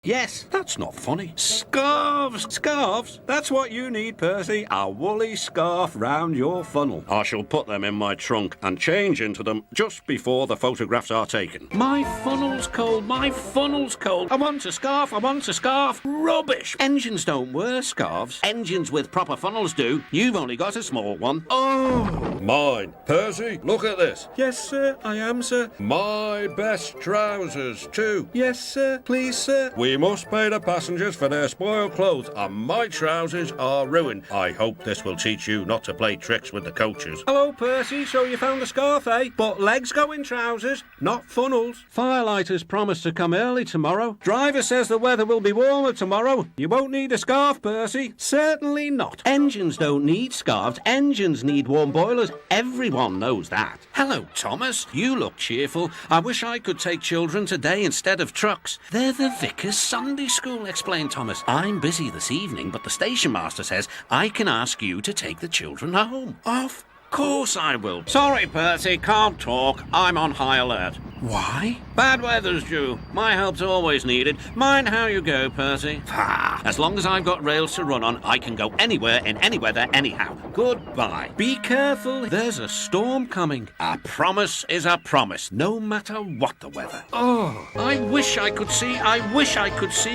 Yes, that's not funny. Scarves! Scarves? That's what you need, Percy. A woolly scarf round your funnel. I shall put them in my trunk and change into them just before the photographs are taken. My funnel's cold, my funnel's cold. I want a scarf, I want a scarf. Rubbish! Engines don't wear scarves. Engines with proper funnels do. You've only got a small one. Oh! Mine. Percy, look at this. Yes, sir, I am, sir. My best trousers, too. Yes, sir, please, sir. We must pay the passengers for their spoiled clothes, and my trousers are ruined. I hope this will teach you not to play tricks with the coaches. Hello, Percy. So you found a scarf, eh? But legs go in trousers, not funnels. Firelighters promised to come early tomorrow. Driver says the weather will be warmer tomorrow. You won't need a scarf, Percy. Certainly not. Engines don't need scarves. Engines need warm boilers. Everyone knows that. Hello, Thomas. You look cheerful. I wish I could take children today instead of trucks. They're the vicar's Sunday school, explained Thomas. I'm busy this evening, but the station master says I can ask you to take the children home. Of course I will. Sorry, Percy, can't talk. I'm on high alert. Why? Bad weather's due. My help's always needed. Mind how you go, Percy. As long as I've got rails to run on, I can go anywhere in any weather anyhow. Goodbye. Be careful. There's a storm coming. A promise is a promise, no matter what the weather. Oh, I wish I could see.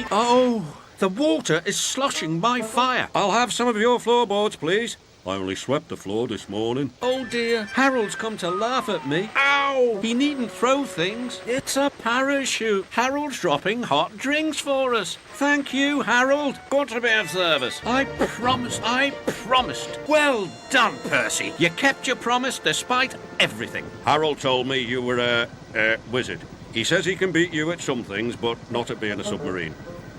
Oh, the water is sloshing my fire. I'll have some of your floorboards, please. I only swept the floor this morning. Oh dear, Harold's come to laugh at me. Ow! He needn't throw things. It's a parachute. Harold's dropping hot drinks for us. Thank you, Harold. Good to be of service. I promised. Well done, Percy. You kept your promise despite everything. Harold told me you were a wizard. He says he can beat you at some things, but not at being a submarine.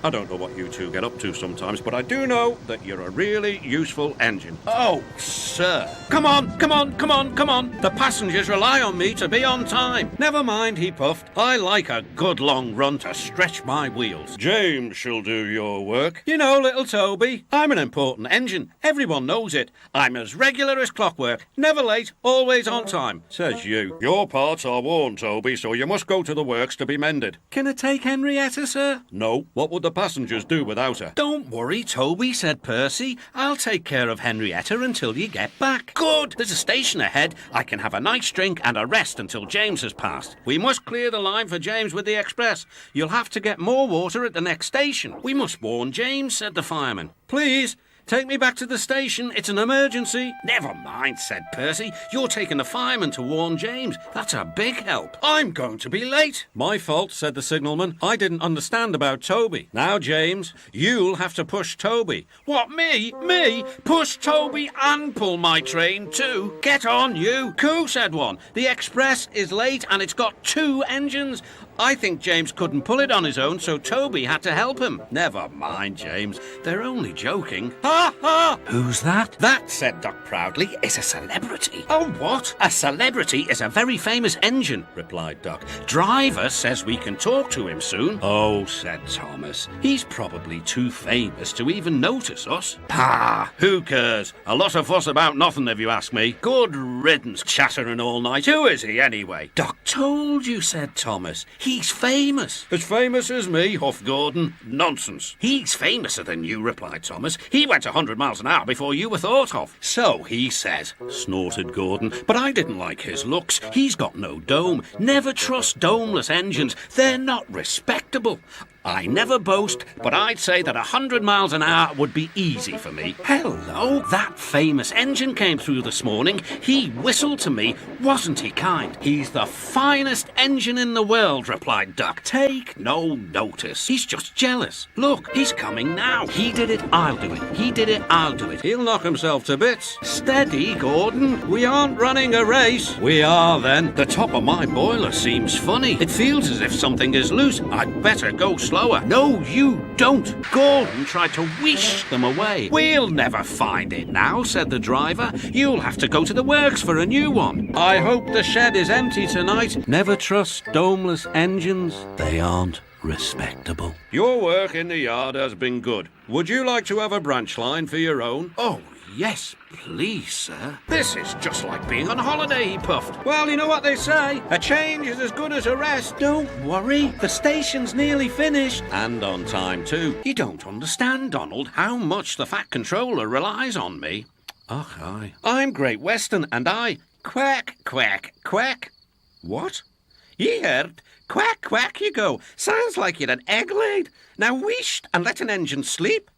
I don't know what you two get up to sometimes, but I do know that you're a really useful engine. Oh, sir. Come on. The passengers rely on me to be on time. Never mind, he puffed. I like a good long run to stretch my wheels. James shall do your work. You know, little Toby, I'm an important engine. Everyone knows it. I'm as regular as clockwork. Never late, always on time. Says you. Your parts are worn, Toby, so you must go to the works to be mended. Can I take Henrietta, sir? No. What would the passengers do without her? Don't worry, Toby, said Percy. I'll take care of Henrietta until you get back. Good! There's a station ahead. I can have a nice drink and a rest until James has passed. We must clear the line for James with the express. You'll have to get more water at the next station. We must warn James, said the fireman. Please, take me back to the station. It's an emergency. Never mind, said Percy. You're taking the fireman to warn James. That's a big help. I'm going to be late. My fault, said the signalman. I didn't understand about Toby. Now, James, you'll have to push Toby. What, me? Me? Push Toby and pull my train too? Get on, you. Coo, said one. The express is late and it's got 2 engines. I think James couldn't pull it on his own, so Toby had to help him. Never mind, James. They're only joking. Ha ha! Who's that? That, said Doc proudly, is a celebrity. Oh, what? A celebrity is a very famous engine, replied Doc. Driver says we can talk to him soon. Oh, said Thomas. He's probably too famous to even notice us. Pah! Who cares? A lot of fuss about nothing, if you ask me. Good riddance, chattering all night. Who is he, anyway? Doc told you, said Thomas. He's famous. As famous as me, Huff Gordon. Nonsense. He's famouser than you, replied Thomas. He went 100 miles an hour before you were thought of. So he says, snorted Gordon. But I didn't like his looks. He's got no dome. Never trust domeless engines. They're not respectable. I never boast, but I'd say that 100 miles an hour would be easy for me. Hello, that famous engine came through this morning. He whistled to me. Wasn't he kind? He's the finest engine in the world, replied Duck. Take no notice. He's just jealous. Look, he's coming now. He did it, I'll do it. He did it, I'll do it. He'll knock himself to bits. Steady, Gordon. We aren't running a race. We are, then. The top of my boiler seems funny. It feels as if something is loose. I'd better go slower. No, you don't. Gordon tried to whish them away. We'll never find it now, said the driver. You'll have to go to the works for a new one. I hope the shed is empty tonight. Never trust domeless engines. They aren't respectable. Your work in the yard has been good. Would you like to have a branch line for your own? Oh, yes, please, sir. This is just like being on holiday, he puffed. Well, you know what they say, a change is as good as a rest. Don't worry, the station's nearly finished. And on time, too. You don't understand, Donald, how much the Fat Controller relies on me. Oh, aye. I'm Great Western, and I... Quack, quack, quack. What? Ye heard? Quack, quack you go. Sounds like you'd an egg laid. Now wheesht and let an engine sleep.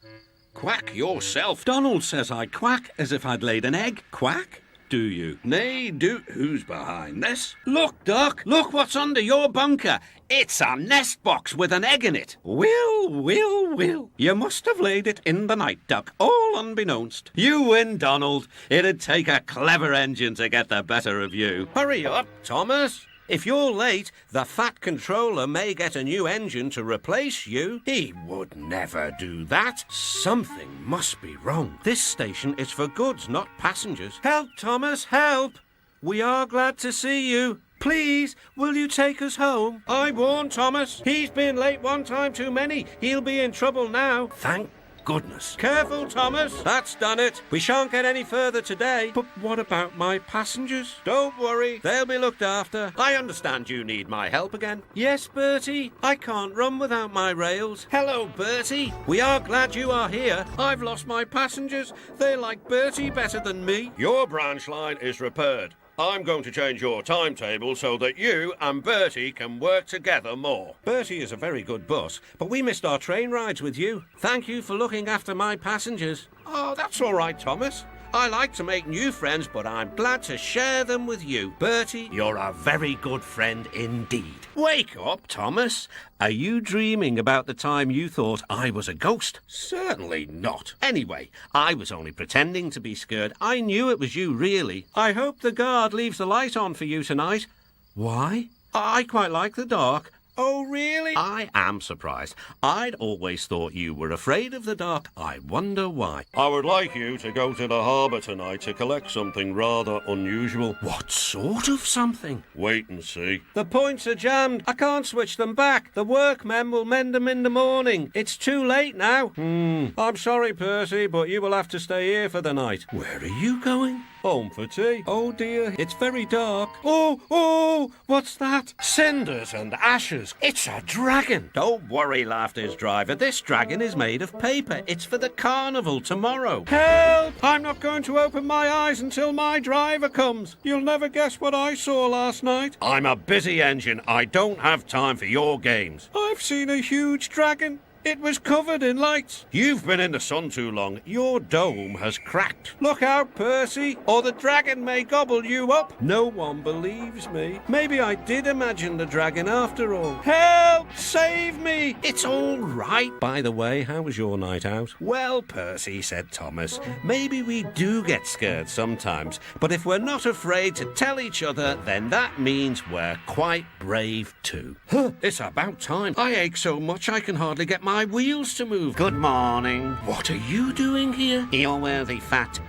Quack yourself. Donald says I quack as if I'd laid an egg. Quack? Do you? Nay, do. Who's behind this? Look, Doc. Look what's under your bunker. It's a nest box with an egg in it. Will. You must have laid it in the night, Duck, all unbeknownst. You win, Donald. It'd take a clever engine to get the better of you. Hurry up, Thomas. If you're late, the Fat Controller may get a new engine to replace you. He would never do that. Something must be wrong. This station is for goods, not passengers. Help, Thomas, help! We are glad to see you. Please, will you take us home? I warned Thomas. He's been late one time too many. He'll be in trouble now. Thank goodness. Careful, Thomas. That's done it. We shan't get any further today. But what about my passengers? Don't worry. They'll be looked after. I understand you need my help again. Yes, Bertie. I can't run without my rails. Hello, Bertie. We are glad you are here. I've lost my passengers. They like Bertie better than me. Your branch line is repaired. I'm going to change your timetable so that you and Bertie can work together more. Bertie is a very good bus, but we missed our train rides with you. Thank you for looking after my passengers. Oh, that's all right, Thomas. I like to make new friends, but I'm glad to share them with you. Bertie, you're a very good friend indeed. Wake up, Thomas. Are you dreaming about the time you thought I was a ghost? Certainly not. Anyway, I was only pretending to be scared. I knew it was you, really. I hope the guard leaves the light on for you tonight. Why? I quite like the dark. Oh, really? I am surprised. I'd always thought you were afraid of the dark. I wonder why. I would like you to go to the harbour tonight to collect something rather unusual. What sort of something? Wait and see. The points are jammed. I can't switch them back. The workmen will mend them in the morning. It's too late now. I'm sorry, Percy, but you will have to stay here for the night. Where are you going? Home for tea. Oh, dear, it's very dark. Oh, what's that? Cinders and ashes. It's a dragon. Don't worry, laughed his driver. This dragon is made of paper. It's for the carnival tomorrow. Help! I'm not going to open my eyes until my driver comes. You'll never guess what I saw last night. I'm a busy engine. I don't have time for your games. I've seen a huge dragon. It was covered in lights. You've been in the sun too long. Your dome has cracked. Look out, Percy, or the dragon may gobble you up. No one believes me. Maybe I did imagine the dragon after all. Help! Save me! It's all right. By the way, how was your night out? Well, Percy, said Thomas, maybe we do get scared sometimes, but if we're not afraid to tell each other, then that means we're quite brave too. It's about time. I ache so much I can hardly get my wheels to move. Good morning. What are you doing here? Your worthy fat,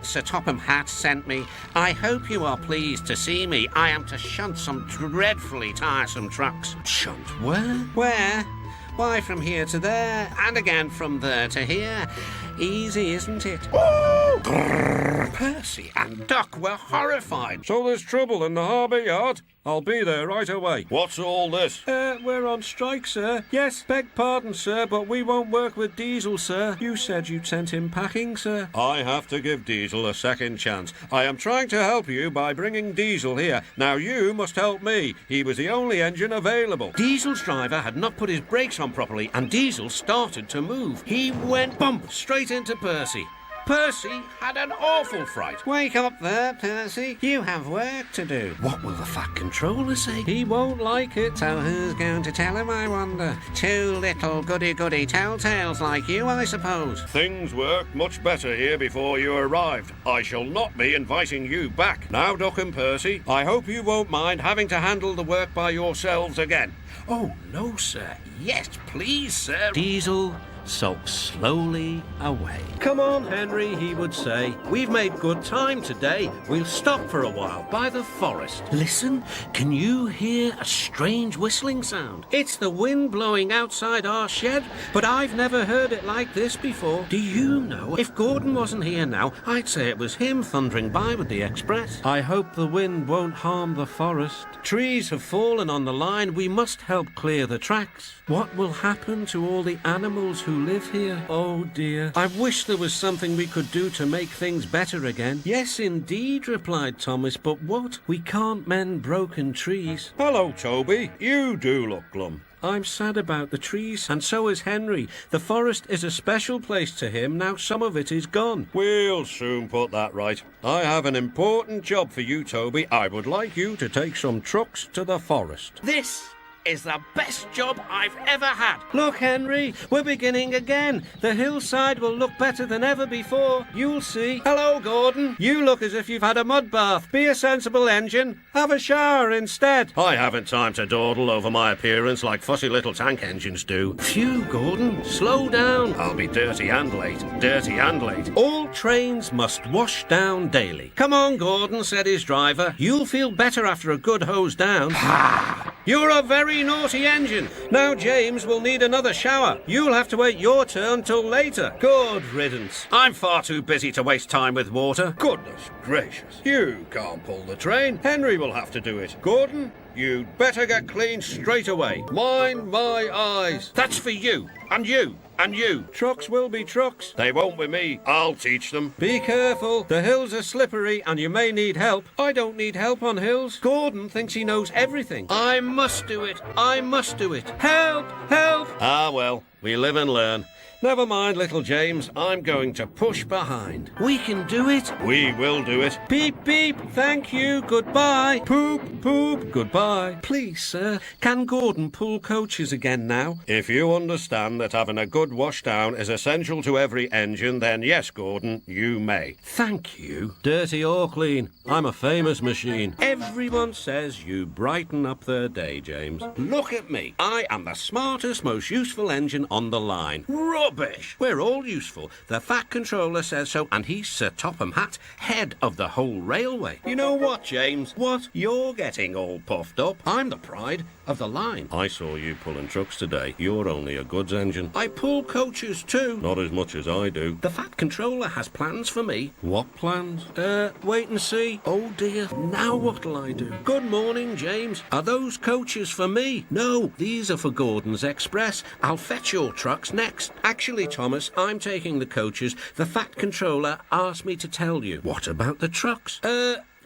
Sir Topham Hatt sent me. I hope you are pleased to see me. I am to shunt some dreadfully tiresome trucks. Shunt where? Where? Why, from here to there, and again from there to here. Easy, isn't it? Grrr. Percy and Duck were horrified. So there's trouble in the harbour yard? I'll be there right away. What's all this? We're on strike, sir. Yes, beg pardon, sir, but we won't work with Diesel, sir. You said you'd sent him packing, sir. I have to give Diesel a second chance. I am trying to help you by bringing Diesel here. Now you must help me. He was the only engine available. Diesel's driver had not put his brakes on properly, and Diesel started to move. He went bump straight into Percy. Percy had an awful fright. Wake up there, Percy. You have work to do. What will the Fat Controller say? He won't like it. So who's going to tell him, I wonder? Two little goody-goody telltales like you, I suppose. Things worked much better here before you arrived. I shall not be inviting you back. Now, Duck and Percy, I hope you won't mind having to handle the work by yourselves again. Oh, no, sir. Yes, please, sir. Diesel, sulks slowly away. Come on, Henry, he would say. We've made good time today. We'll stop for a while by the forest. Listen, can you hear a strange whistling sound? It's the wind blowing outside our shed, but I've never heard it like this before. Do you know, if Gordon wasn't here now, I'd say it was him thundering by with the express. I hope the wind won't harm the forest. Trees have fallen on the line. We must help clear the tracks. What will happen to all the animals who live here? Oh dear. I wish there was something we could do to make things better again. Yes, indeed, replied Thomas, but what? We can't mend broken trees. Hello, Toby. You do look glum. I'm sad about the trees, and so is Henry. The forest is a special place to him. Now some of it is gone. We'll soon put that right. I have an important job for you, Toby. I would like you to take some trucks to the forest. This is the best job I've ever had. Look, Henry, we're beginning again. The hillside will look better than ever before. You'll see. Hello, Gordon. You look as if you've had a mud bath. Be a sensible engine. Have a shower instead. I haven't time to dawdle over my appearance like fussy little tank engines do. Phew, Gordon. Slow down. I'll be dirty and late. Dirty and late. All trains must wash down daily. Come on, Gordon, said his driver. You'll feel better after a good hose down. You're a very naughty engine. Now James will need another shower. You'll have to wait your turn till later. Good riddance. I'm far too busy to waste time with water. Goodness gracious. You can't pull the train. Henry will have to do it. Gordon, you'd better get clean straight away. Mind my eyes. That's for you, and you, and you. Trucks will be trucks. They won't be me. I'll teach them. Be careful. The hills are slippery and you may need help. I don't need help on hills. Gordon thinks he knows everything. I must do it. I must do it. Help! Help! Ah, well, we live and learn. Never mind, little James. I'm going to push behind. We can do it. We will do it. Beep, beep. Thank you. Goodbye. Poop, poop. Goodbye. Please, sir, can Gordon pull coaches again now? If you understand that having a good washdown is essential to every engine, then yes, Gordon, you may. Thank you. Dirty or clean, I'm a famous machine. Everyone says you brighten up their day, James. Look at me. I am the smartest, most useful engine on the line. Rubbish. We're all useful. The Fat Controller says so, and he's Sir Topham Hatt, head of the whole railway. You know what, James? What? You're getting all puffed up. I'm the pride of the line. I saw you pulling trucks today. You're only a goods engine. I pull coaches too. Not as much as I do. The Fat Controller has plans for me. What plans? Wait and see. Oh dear, now what'll I do? Good morning, James. Are those coaches for me? No, these are for Gordon's Express. I'll fetch your trucks next. Actually, Thomas, I'm taking the coaches. The Fat Controller asked me to tell you. What about the trucks?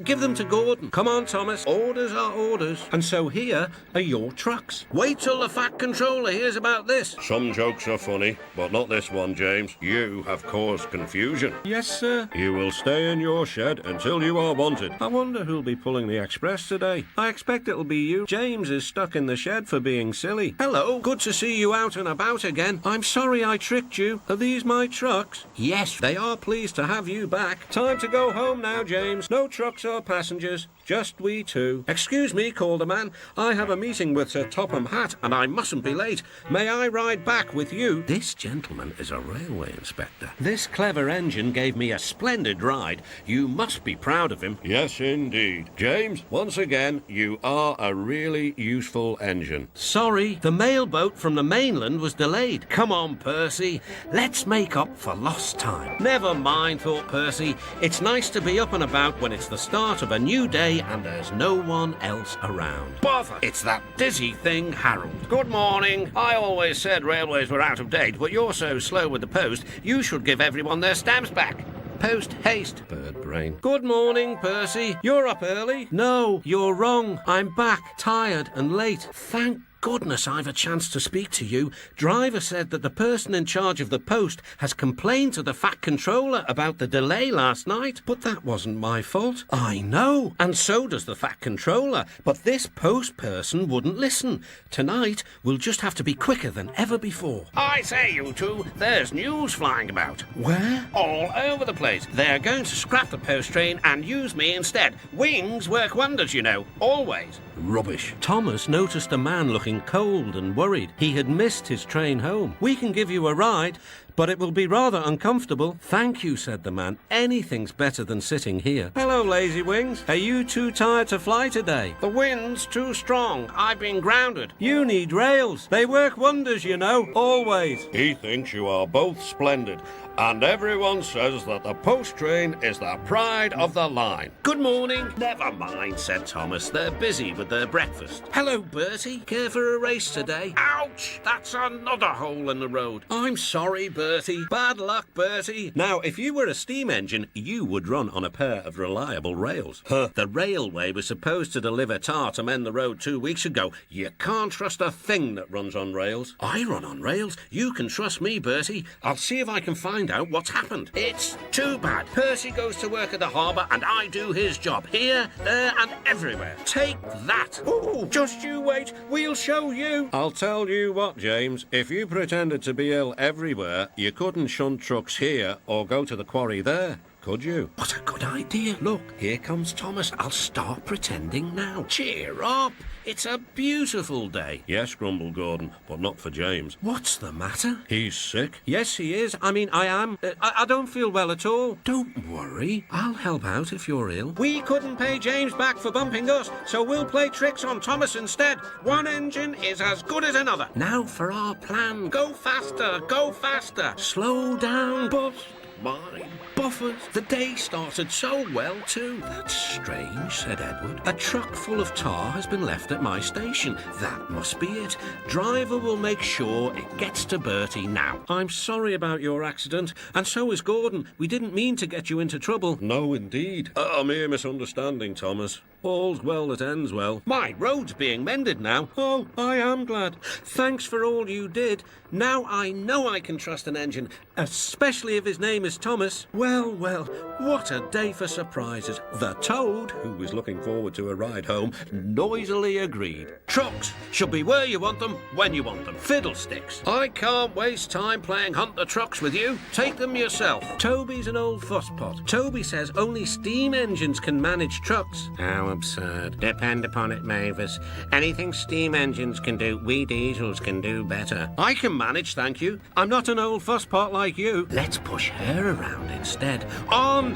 Give them to Gordon. Come on, Thomas. Orders are orders. And so here are your trucks. Wait till the Fat Controller hears about this. Some jokes are funny, but not this one, James. You have caused confusion. Yes, sir. You will stay in your shed until you are wanted. I wonder who'll be pulling the express today. I expect it'll be you. James is stuck in the shed for being silly. Hello. Good to see you out and about again. I'm sorry I tricked you. Are these my trucks? Yes, they are pleased to have you back. Time to go home now, James. No trucks or passengers, just we two. Excuse me, called the man. I have a meeting with Sir Topham Hatt, and I mustn't be late. May I ride back with you? This gentleman is a railway inspector. This clever engine gave me a splendid ride. You must be proud of him. Yes, indeed. James, once again, you are a really useful engine. Sorry, the mail boat from the mainland was delayed. Come on, Percy. Let's make up for lost time. Never mind, thought Percy. It's nice to be up and about when it's the start of a new day and there's no one else around. Bother! It's that dizzy thing, Harold. Good morning. I always said railways were out of date, but you're so slow with the post, you should give everyone their stamps back. Post haste. Bird brain. Good morning, Percy. You're up early? No, you're wrong. I'm back, tired and late. Thank goodness I've a chance to speak to you. Driver said that the person in charge of the post has complained to the Fat Controller about the delay last night, but that wasn't my fault. I know, and so does the Fat Controller, but this post person wouldn't listen. Tonight, we'll just have to be quicker than ever before. I say, you two, there's news flying about. Where? All over the place. They're going to scrap the post train and use me instead. Wings work wonders, you know, always. Rubbish. Thomas noticed a man looking looking cold and worried. He had missed his train home. We can give you a ride, but it will be rather uncomfortable. Thank you, said the man. Anything's better than sitting here. Hello, Lazy Wings. Are you too tired to fly today? The wind's too strong. I've been grounded. You need rails. They work wonders, you know, always. He thinks you are both splendid, and everyone says that the post train is the pride of the line. Good morning. Never mind, said Thomas. They're busy with their breakfast. Hello, Bertie. Care for a race today? Ouch! That's another hole in the road. I'm sorry, Bertie. Bad luck, Bertie. Now, if you were a steam engine, you would run on a pair of reliable rails. The railway was supposed to deliver tar to mend the road 2 weeks ago. You can't trust a thing that runs on rails. I run on rails. You can trust me, Bertie. I'll see if I can find out what's happened. It's too bad. Percy goes to work at the harbour and I do his job here, there and everywhere. Take that. Oh, just you wait. We'll show you. I'll tell you what, James. If you pretended to be ill everywhere, you couldn't shunt trucks here or go to the quarry there, could you? What a good idea. Look, here comes Thomas. I'll start pretending now. Cheer up. It's a beautiful day. Yes, grumbled Gordon, but not for James. What's the matter? He's sick. Yes, he is. I mean, I am. I don't feel well at all. Don't worry. I'll help out if you're ill. We couldn't pay James back for bumping us, so we'll play tricks on Thomas instead. One engine is as good as another. Now for our plan. Go faster. Go faster. Slow down, but... My buffers. The day started so well, too. That's strange, said Edward. A truck full of tar has been left at my station. That must be it. Driver will make sure it gets to Bertie now. I'm sorry about your accident, and so is Gordon. We didn't mean to get you into trouble. No, indeed. A mere misunderstanding, Thomas. All's well that ends well. My road's being mended now. Oh, I am glad. Thanks for all you did. Now I know I can trust an engine, especially if his name is Thomas. Well, well, what a day for surprises. The Toad, who was looking forward to a ride home, noisily agreed. Trucks should be where you want them, when you want them. Fiddlesticks. I can't waste time playing hunt the trucks with you. Take them yourself. Toby's an old fusspot. Toby says only steam engines can manage trucks. How absurd. Depend upon it, Mavis. Anything steam engines can do, we diesels can do better. I can manage, thank you. I'm not an old fusspot like you. Let's push her around instead. On!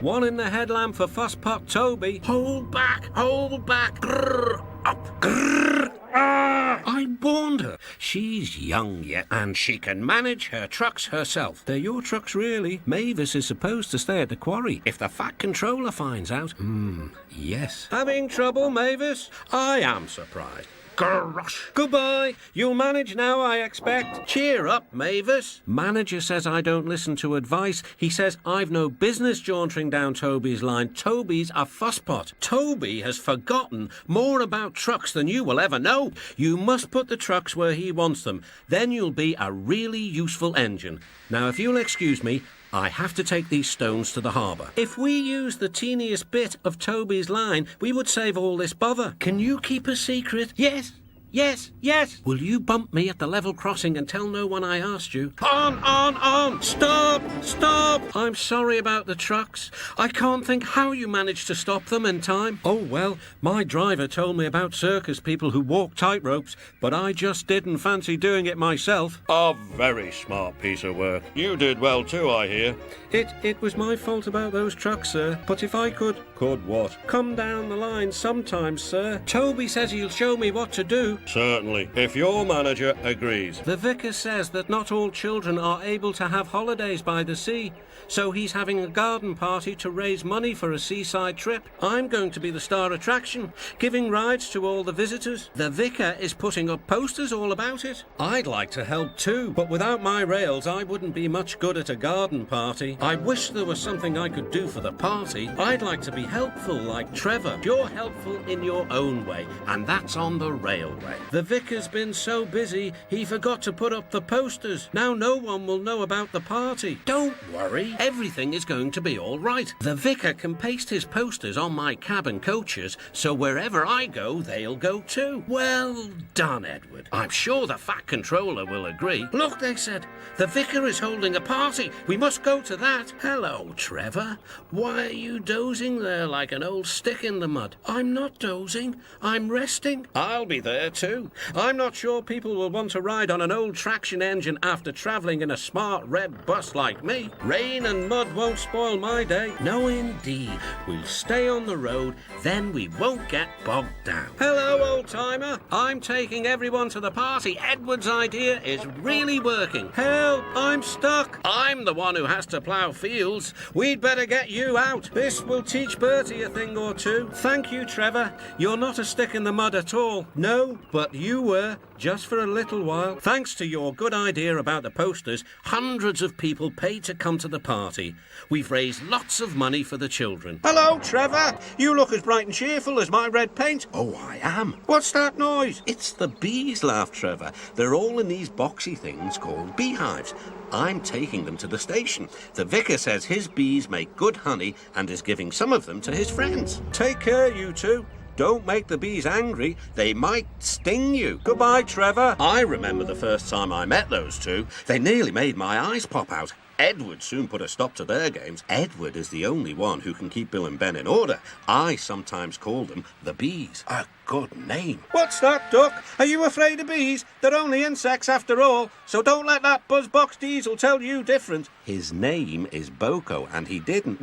One in the headlamp for fusspot Toby. Hold back! Grrr, up! Grrr! Ah! I warned her. She's young yet, and she can manage her trucks herself. They're your trucks, really. Mavis is supposed to stay at the quarry. If the Fat Controller finds out... yes. Having trouble, Mavis? I am surprised. Gosh. Goodbye. You'll manage now, I expect. Cheer up, Mavis. Manager says I don't listen to advice. He says I've no business jauntering down Toby's line. Toby's a fusspot. Toby has forgotten more about trucks than you will ever know. You must put the trucks where he wants them. Then you'll be a really useful engine. Now, if you'll excuse me, I have to take these stones to the harbour. If we use the teeniest bit of Toby's line, we would save all this bother. Can you keep a secret? Yes. Will you bump me at the level crossing and tell no one I asked you? On! Stop! I'm sorry about the trucks. I can't think how you managed to stop them in time. Oh, well, my driver told me about circus people who walk tightropes, but I just didn't fancy doing it myself. A very smart piece of work. You did well too, I hear. It was my fault about those trucks, sir. But if I could... Could what? Come down the line sometimes, sir. Toby says he'll show me what to do. Certainly, if your manager agrees. The vicar says that not all children are able to have holidays by the sea, so he's having a garden party to raise money for a seaside trip. I'm going to be the star attraction, giving rides to all the visitors. The vicar is putting up posters all about it. I'd like to help too, but without my rails I wouldn't be much good at a garden party. I wish there was something I could do for the party. I'd like to be helpful like Trevor. You're helpful in your own way, and that's on the railway. The vicar's been so busy, he forgot to put up the posters. Now no one will know about the party. Don't worry, everything is going to be all right. The vicar can paste his posters on my cab and coaches, so wherever I go, they'll go too. Well done, Edward. I'm sure the Fat Controller will agree. Look, they said, the vicar is holding a party. We must go to that. Hello, Trevor. Why are you dozing there like an old stick in the mud? I'm not dozing. I'm resting. I'll be there too. too. I'm not sure people will want to ride on an old traction engine after travelling in a smart red bus like me. Rain and mud won't spoil my day. No, indeed. We'll stay on the road, then we won't get bogged down. Hello, old-timer. I'm taking everyone to the party. Edward's idea is really working. Help, I'm stuck. I'm the one who has to plough fields. We'd better get you out. This will teach Bertie a thing or two. Thank you, Trevor. You're not a stick in the mud at all. No, but you were, just for a little while. Thanks to your good idea about the posters, hundreds of people paid to come to the party. We've raised lots of money for the children. Hello, Trevor. You look as bright and cheerful as my red paint. Oh, I am. What's that noise? It's the bees, laughed Trevor. They're all in these boxy things called beehives. I'm taking them to the station. The vicar says his bees make good honey and is giving some of them to his friends. Take care, you two. Don't make the bees angry. They might sting you. Goodbye, Trevor. I remember the first time I met those two. They nearly made my eyes pop out. Edward soon put a stop to their games. Edward is the only one who can keep Bill and Ben in order. I sometimes call them the bees. A good name. What's that, Duck? Are you afraid of bees? They're only insects after all, so don't let that buzzbox Diesel tell you different. His name is Boko, and he didn't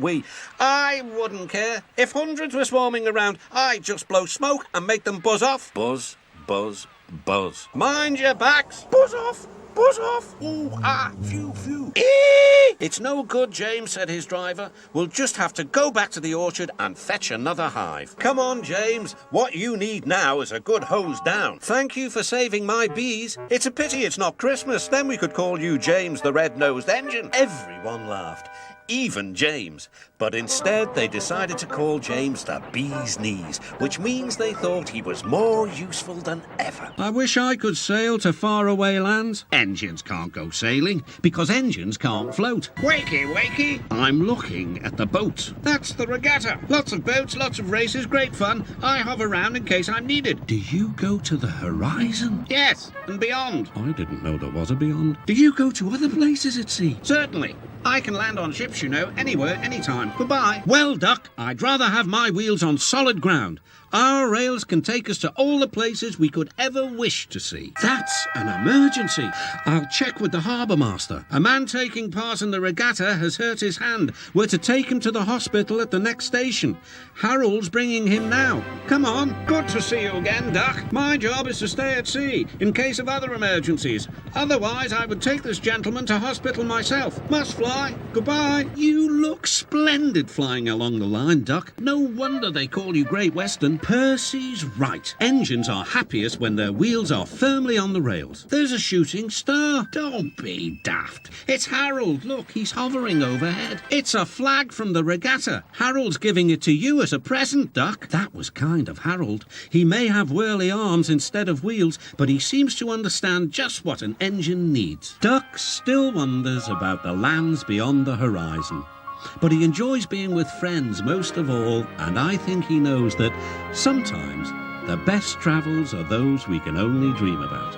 I wouldn't care. If hundreds were swarming around, I'd just blow smoke and make them buzz off. Buzz, buzz, buzz. Mind your backs. Buzz off. Buzz off! Ooh, ah, phew, phew. Eee! It's no good, James, said his driver. We'll just have to go back to the orchard and fetch another hive. Come on, James. What you need now is a good hose down. Thank you for saving my bees. It's a pity it's not Christmas. Then we could call you James the Red-Nosed Engine. Everyone laughed. Even James. But instead they decided to call James the Bee's Knees, which means they thought he was more useful than ever. I wish I could sail to faraway lands. Engines can't go sailing because engines can't float. Wakey, wakey. I'm looking at the boat. That's the regatta. Lots of boats, lots of races, great fun. I hover around in case I'm needed. Do you go to the horizon? Yes, and beyond. I didn't know there was a beyond. Do you go to other places at sea? Certainly. I can land on ships, you know, anywhere, anytime. Goodbye. Well, Duck, I'd rather have my wheels on solid ground. Our rails can take us to all the places we could ever wish to see. That's an emergency. I'll check with the harbour master. A man taking part in the regatta has hurt his hand. We're to take him to the hospital at the next station. Harold's bringing him now. Come on. Good to see you again, Duck. My job is to stay at sea in case of other emergencies. Otherwise, I would take this gentleman to hospital myself. Must fly. Goodbye. You look splendid flying along the line, Duck. No wonder they call you Great Western. Percy's right. Engines are happiest when their wheels are firmly on the rails. There's a shooting star. Don't be daft. It's Harold. Look, he's hovering overhead. It's a flag from the regatta. Harold's giving it to you as a present, Duck. That was kind of Harold. He may have whirly arms instead of wheels, but he seems to understand just what an engine needs. Duck still wonders about the lands beyond the horizon. But he enjoys being with friends most of all, and I think he knows that sometimes the best travels are those we can only dream about.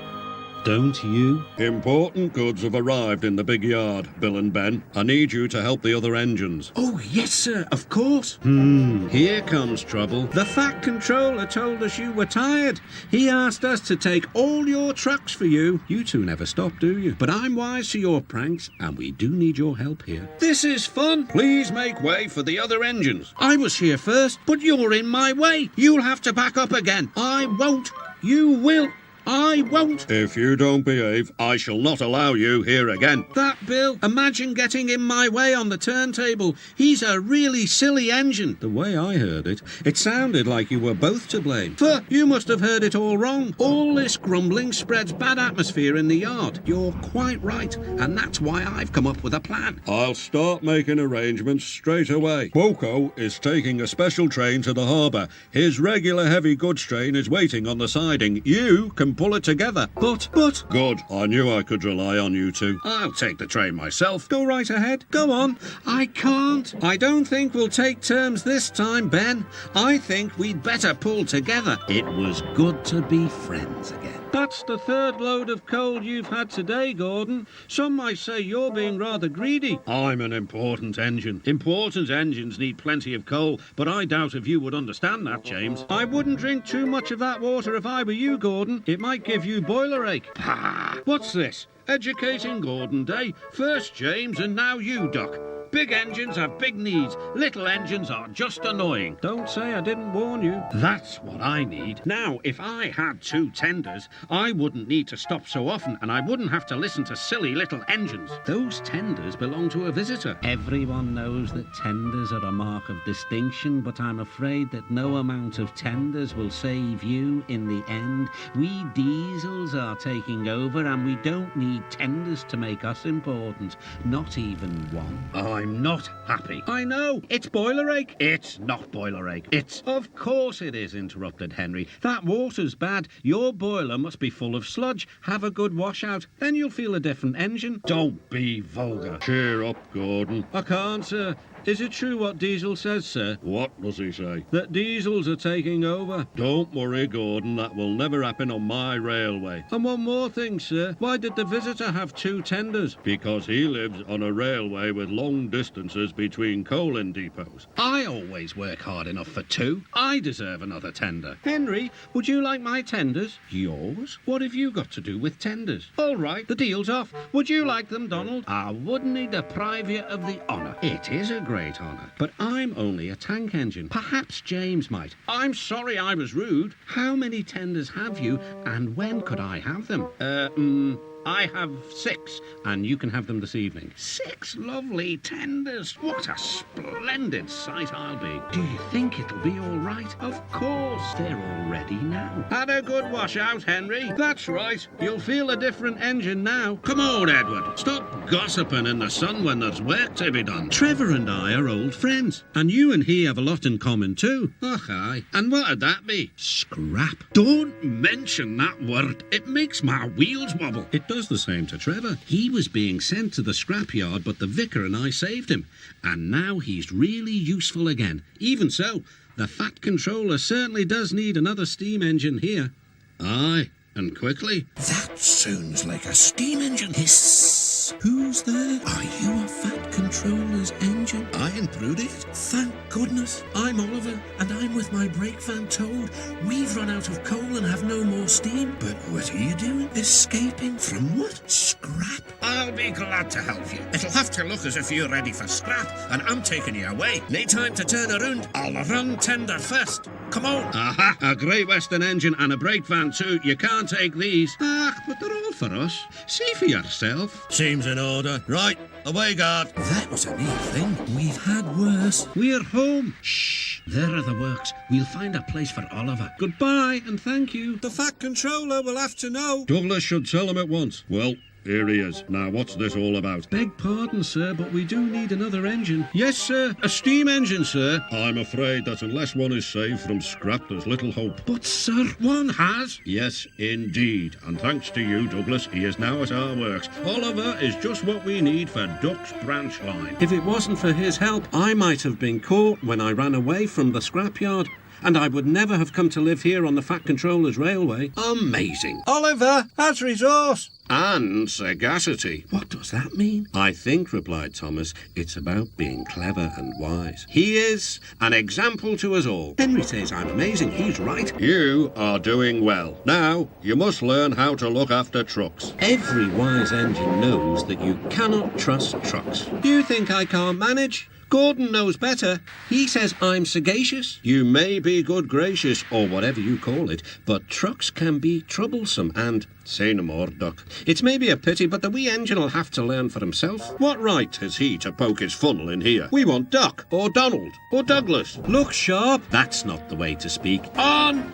Don't you? Important goods have arrived in the big yard, Bill and Ben. I need you to help the other engines. Oh, yes, sir, of course. Here comes trouble. The Fat Controller told us you were tired. He asked us to take all your trucks for you. You two never stop, do you? But I'm wise to your pranks, and we do need your help here. This is fun. Please make way for the other engines. I was here first, but you're in my way. You'll have to back up again. I won't. You will. I won't. If you don't behave, I shall not allow you here again. That Bill, imagine getting in my way on the turntable. He's a really silly engine. The way I heard it, it sounded like you were both to blame. You must have heard it all wrong. All this grumbling spreads bad atmosphere in the yard. You're quite right, and that's why I've come up with a plan. I'll start making arrangements straight away. Boko is taking a special train to the harbour. His regular heavy goods train is waiting on the siding. You can pull it together. But... Good. I knew I could rely on you two. I'll take the train myself. Go right ahead. Go on. I can't. I don't think we'll take turns this time, Ben. I think we'd better pull together. It was good to be friends again. That's the third load of coal you've had today, Gordon. Some might say you're being rather greedy. I'm an important engine. Important engines need plenty of coal, but I doubt if you would understand that, James. I wouldn't drink too much of that water if I were you, Gordon. It might give you boiler ache. Pah! What's this? Educating Gordon Day. First James and now you, Duck. Big engines have big needs. Little engines are just annoying. Don't say I didn't warn you. That's what I need. Now, if I had 2 tenders, I wouldn't need to stop so often and I wouldn't have to listen to silly little engines. Those tenders belong to a visitor. Everyone knows that tenders are a mark of distinction, but I'm afraid that no amount of tenders will save you in the end. We diesels are taking over and we don't need tenders to make us important. Not even one. I'm not happy. I know. It's boiler ache. It's not boiler ache. It's... Of course it is, interrupted Henry. That water's bad. Your boiler must be full of sludge. Have a good washout. Then you'll feel a different engine. Don't be vulgar. Cheer up, Gordon. I can't, sir. Is it true what Diesel says, sir? What does he say? That diesels are taking over. Don't worry, Gordon. That will never happen on my railway. And one more thing, sir. Why did the visitor have 2 tenders? Because he lives on a railway with long distances between coaling depots. I always work hard enough for 2. I deserve another tender. Henry, would you like my tenders? Yours? What have you got to do with tenders? All right, the deal's off. Would you like them, Donald? I wouldn't deprive you of the honour. It is a great honour, but I'm only a tank engine. Perhaps James might. I'm sorry I was rude. How many tenders have you, and when could I have them? I have 6, and you can have them this evening. 6 lovely tenders. What a splendid sight I'll be. Do you think it'll be all right? Of course. They're all ready now. Had a good washout, Henry. That's right. You'll feel a different engine now. Come on, Edward. Stop gossiping in the sun when there's work to be done. Trevor and I are old friends, and you and he have a lot in common too. Ach, aye. And what'd that be? Scrap. Don't mention that word. It makes my wheels wobble. It does the same to Trevor. He was being sent to the scrapyard, but the vicar and I saved him. And now he's really useful again. Even so, the Fat Controller certainly does need another steam engine here. Aye, and quickly. That sounds like a steam engine. Hiss. Who's there? Are you a Fat Controller's engine? I intruded. Thank goodness. I'm Oliver, and I'm with my brake van Toad. We've run out of coal and have no more steam. But what are you doing? Escaping from what? Scrap? I'll be glad to help you. It'll have to look as if you're ready for scrap, and I'm taking you away. Need time to turn around? I'll run tender first. Come on. Aha, a Great Western engine and a brake van too. You can't take these. Ah, but they're all for us. See for yourself. Seems in order. Right, away, guard. That was a neat thing. We've had worse. We're home. Shh, there are the works. We'll find a place for Oliver. Goodbye, and thank you. The Fat Controller will have to know. Douglas should tell him at once. Well, here he is. Now, what's this all about? Beg pardon, sir, but we do need another engine. Yes, sir. A steam engine, sir. I'm afraid that unless one is saved from scrap, there's little hope. But, sir, one has. Yes, indeed. And thanks to you, Douglas, he is now at our works. Oliver is just what we need for Duck's branch line. If it wasn't for his help, I might have been caught when I ran away from the scrapyard. And I would never have come to live here on the Fat Controller's railway. Amazing. Oliver has resource. And sagacity. What does that mean? I think, replied Thomas, it's about being clever and wise. He is an example to us all. Henry says I'm amazing. He's right. You are doing well. Now, you must learn how to look after trucks. Every wise engine knows that you cannot trust trucks. You think I can't manage? Gordon knows better. He says I'm sagacious. You may be good gracious, or whatever you call it, but trucks can be troublesome and... Say no more, Duck. It's maybe a pity, but the wee engine will have to learn for himself. What right has he to poke his funnel in here? We want Duck, or Donald, or Douglas. Look sharp. That's not the way to speak. On!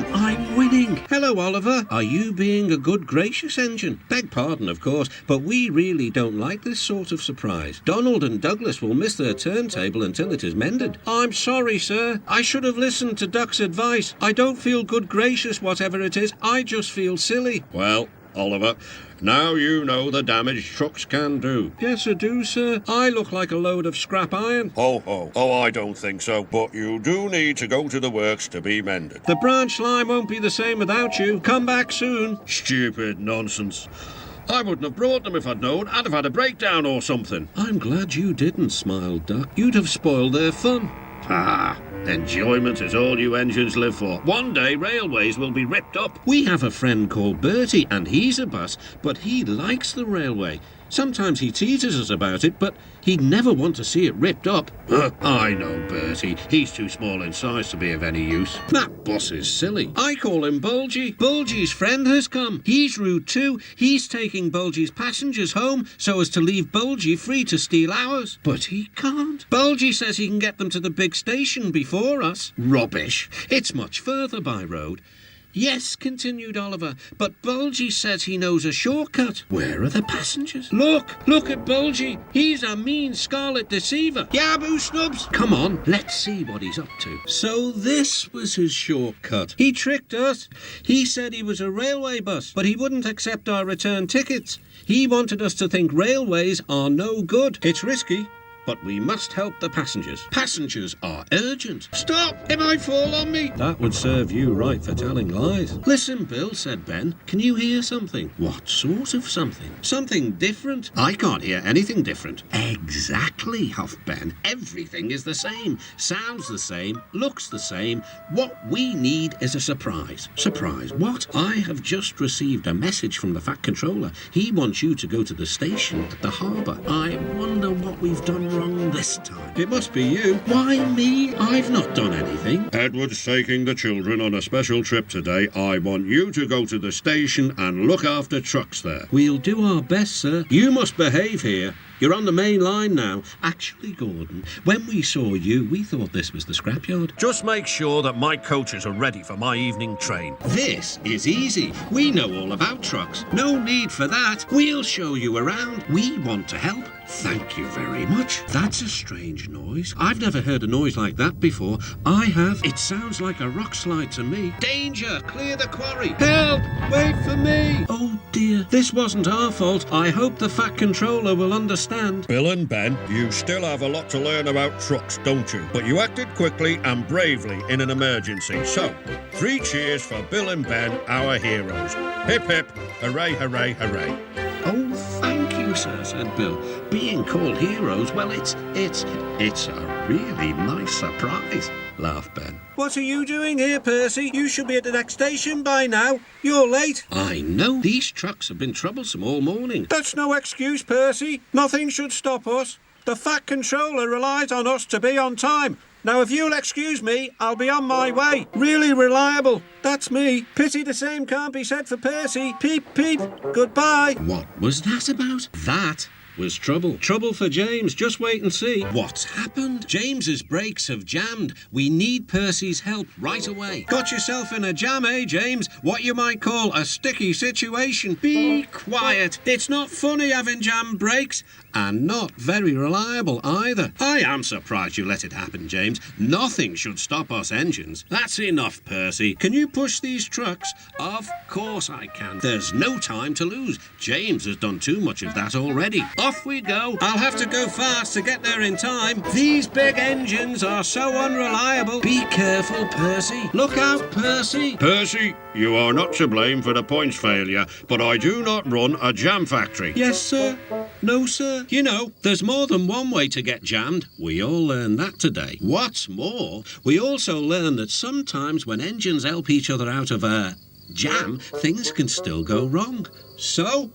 I'm winning. Hello, Oliver. Are you being a good, gracious engine? Beg pardon, of course, but we really don't like this sort of surprise. Donald and Douglas will miss their turntable until it is mended. I'm sorry, sir. I should have listened to Duck's advice. I don't feel good, gracious, whatever it is. I just feel silly. Well, Oliver. Now you know the damage trucks can do. Yes, I do, sir. I look like a load of scrap iron. Ho, ho. Oh, I don't think so. But you do need to go to the works to be mended. The branch line won't be the same without you. Come back soon. Stupid nonsense. I wouldn't have brought them if I'd known. I'd have had a breakdown or something. I'm glad you didn't, smiled Duck. You'd have spoiled their fun. Ah, enjoyment is all you engines live for. One day railways will be ripped up. We have a friend called Bertie, and he's a bus, but he likes the railway. Sometimes he teases us about it, but he'd never want to see it ripped up. I know Percy. He's too small in size to be of any use. That bus is silly. I call him Bulgy. Bulgy's friend has come. He's rude too. He's taking Bulgy's passengers home so as to leave Bulgy free to steal ours. But he can't. Bulgy says he can get them to the big station before us. Rubbish. It's much further by road. Yes, continued Oliver, but Bulgy says he knows a shortcut. Where are the passengers? Look at Bulgy. He's a mean scarlet deceiver. Yaboo snubs. Come on, let's see what he's up to. So this was his shortcut. He tricked us. He said he was a railway bus, but he wouldn't accept our return tickets. He wanted us to think railways are no good. It's risky, but we must help the passengers. Passengers are urgent. Stop! It might fall on me. That would serve you right for telling lies. Listen, Bill, said Ben. Can you hear something? What sort of something? Something different? I can't hear anything different. Exactly, huffed Ben. Everything is the same. Sounds the same. Looks the same. What we need is a surprise. Surprise what? I have just received a message from the Fat Controller. He wants you to go to the station at the harbour. I wonder what we've done wrong this time. It must be you. Why me? I've not done anything. Edward's taking the children on a special trip today. I want you to go to the station and look after trucks there. We'll do our best, sir. You must behave here. You're on the main line now. Actually, Gordon, when we saw you, we thought this was the scrapyard. Just make sure that my coaches are ready for my evening train. This is easy. We know all about trucks. No need for that. We'll show you around. We want to help. Thank you very much. That's a strange noise. I've never heard a noise like that before. I have. It sounds like a rock slide to me. Danger! Clear the quarry! Help! Wait for me! Oh dear, this wasn't our fault. I hope the Fat Controller will understand. Bill and Ben, you still have a lot to learn about trucks, don't you? But you acted quickly and bravely in an emergency. So, 3 cheers for Bill and Ben, our heroes. Hip hip, hooray, hooray, hooray. Oh, thank you, sir, said Bill. Being called heroes, well, it's a really nice surprise, laughed Ben. What are you doing here, Percy? You should be at the next station by now. You're late. I know. These trucks have been troublesome all morning. That's no excuse, Percy. Nothing should stop us. The Fat Controller relies on us to be on time. Now, if you'll excuse me, I'll be on my way. Really reliable. That's me. Pity the same can't be said for Percy. Peep, peep. Goodbye. What was that about? That was trouble. Trouble for James. Just wait and see. What's happened? James's brakes have jammed. We need Percy's help right away. Got yourself in a jam, eh, James? What you might call a sticky situation. Be quiet. It's not funny having jammed brakes. And not very reliable either. I am surprised you let it happen, James. Nothing should stop us engines. That's enough, Percy. Can you push these trucks? Of course I can. There's no time to lose. James has done too much of that already. Off we go. I'll have to go fast to get there in time. These big engines are so unreliable. Be careful, Percy. Look out, Percy. Percy, you are not to blame for the points failure, but I do not run a jam factory. Yes, sir. No, sir. You know, there's more than one way to get jammed. We all learned that today. What's more, we also learned that sometimes when engines help each other out of a jam, things can still go wrong. So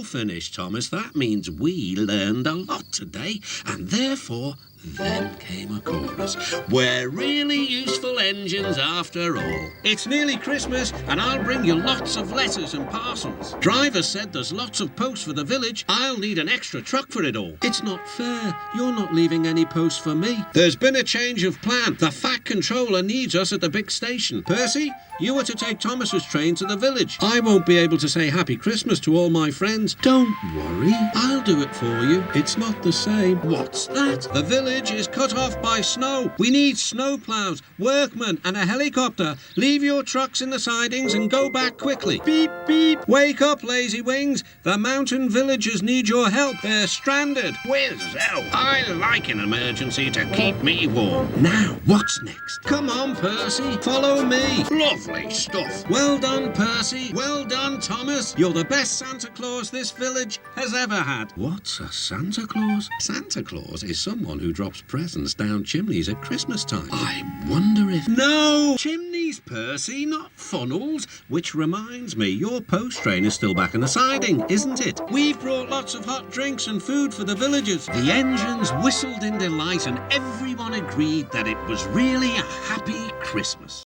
finished, Thomas. That means we learned a lot today, and therefore then came a chorus. We're really useful engines after all. It's nearly Christmas, and I'll bring you lots of letters and parcels. Driver said there's lots of posts for the village. I'll need an extra truck for it all. It's not fair. You're not leaving any posts for me. There's been a change of plan. The Fat Controller needs us at the big station. Percy, you are to take Thomas's train to the village. I won't be able to say Happy Christmas to all my friends. Don't worry. I'll do it for you. It's not the same. What's that? The village village is cut off by snow. We need snowplows, workmen and a helicopter. Leave your trucks in the sidings and go back quickly. Beep, beep. Wake up, lazy wings. The mountain villagers need your help. They're stranded. Whiz out. I like an emergency to keep me warm. Now, what's next? Come on, Percy. Follow me. Lovely stuff. Well done, Percy. Well done, Thomas. You're the best Santa Claus this village has ever had. What's a Santa Claus? Santa Claus is someone who drops presents down chimneys at Christmas time. I wonder if... No! Chimneys, Percy, not funnels. Which reminds me, your post train is still back in the siding, isn't it? We've brought lots of hot drinks and food for the villagers. The engines whistled in delight and everyone agreed that it was really a happy Christmas.